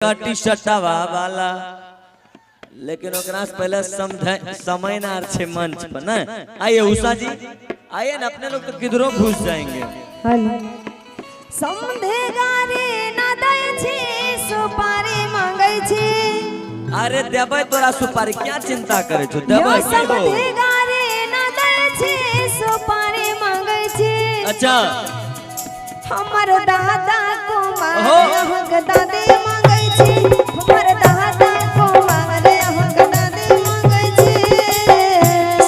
T शर्टवा वाला लेकिन ओकरा से पहले समय ना छे मंच पर ना। आइए उषा जी आइए ना, अपने लोग तो किधरों घुस जाएंगे। अरे देबै तोरा सुपारी, क्या चिंता करे छो, देबै अच्छा हमर दादा को मारे दादी मांगे छी, हमर दादा को मारे दादी मांगे छी।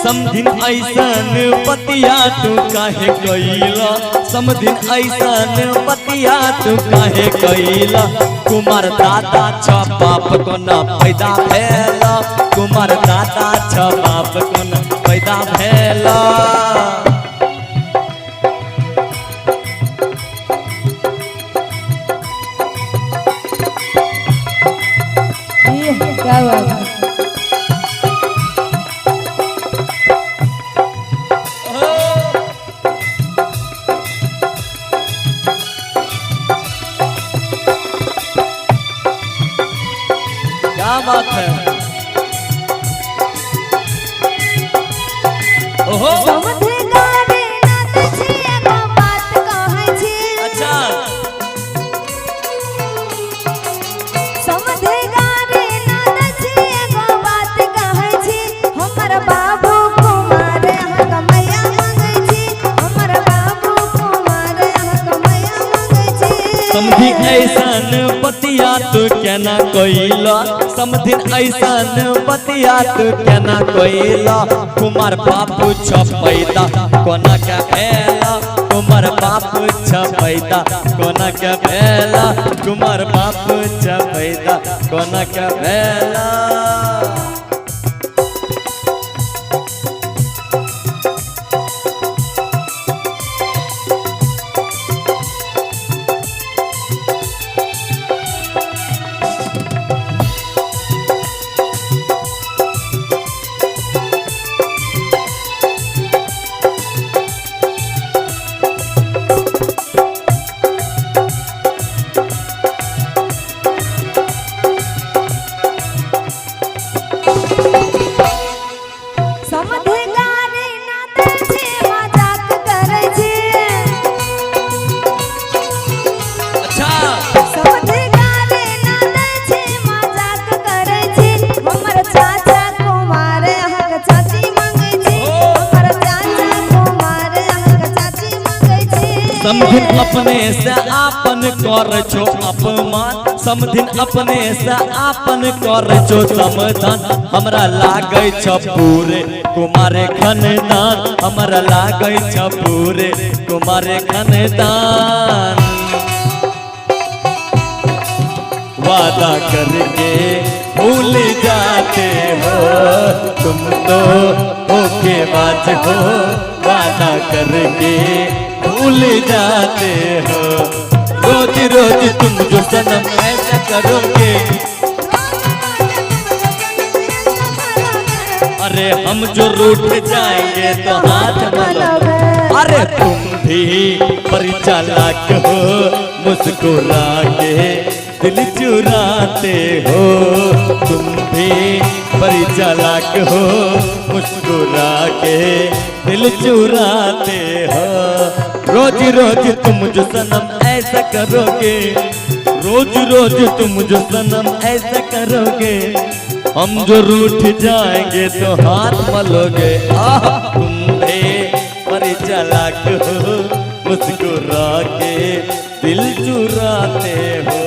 समधिन ऐसन पतिया तू काहे कइला, समधिन ऐसन पतिया तू काहे कइला। कुमार दादा छ बाप को न पैदा भेला, कुमार दादा छ बाप को न पैदा भेला। क्या बात है, ओहो अच्छा समधी ऐसन पतिया तू केना कइला, समधिन ऐसन पतिया तू केना कइला। कुमार बापू छ पैदा कोना के भेला, कुमार बापू छ पैदा कोना के भेला, कुमार बापू छ पैदा कोना के भेला। समधिन अपने से आपन कर छो अपमान, समधिन अपने से आपन कर छो समाधान। हमरा लागे छ पूरे कुमारे खानदान, हमरा लागे छ पूरे कुमारे खानदान। वादा करके भूल जाते हो तुम तो धोखेबाज हो, वादा करके भूल जाते हो। रोज रोज तुम जो सनम ऐसा करोगे, अरे हम जो रूठ जाएंगे तो हाथ मलोगे। अरे तुम भी बड़ी चालाक हो, मुस्कुरा के दिल चुराते हो। तुम भी बड़ी चालाक हो, मुस्कुरा के दिल चुराते हो। रोज रोज तुम जो सनम ऐसा करोगे, रोज रोज तुम जो सनम ऐसा करोगे, हम जो रूठ जाएंगे तो हाथ मलोगे। तुम भी बड़ी चालाक हो, मुस्कुरा के दिल चुराते हो।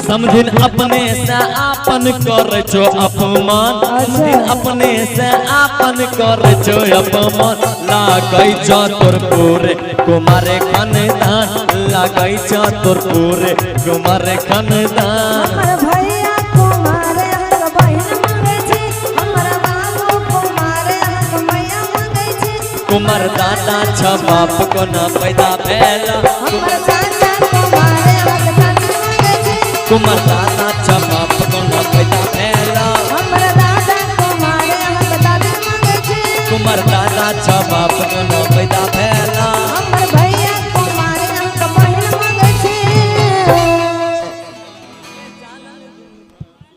समधिन अपने से आपन कर छो अपमान, समधिन अपने से आपन कर छो अपमान। लागे छ तोर पूरे कुमारे खानदान, लागै छ तोर पूरे कुमार खानदान हमर भैया कुमार हक बहिन मांगे छी हमर बाबू कुमार हक मैया मांगे छी कुमार दादा छ बाप को न पैदा भेल हमर चाचा कुमार हक चाची मांगे छी कुमार दादा छ बाप को न पैदा भेल हमर दादा कुमार हक दादी मांगे छी कुमार दादा छ बाप को न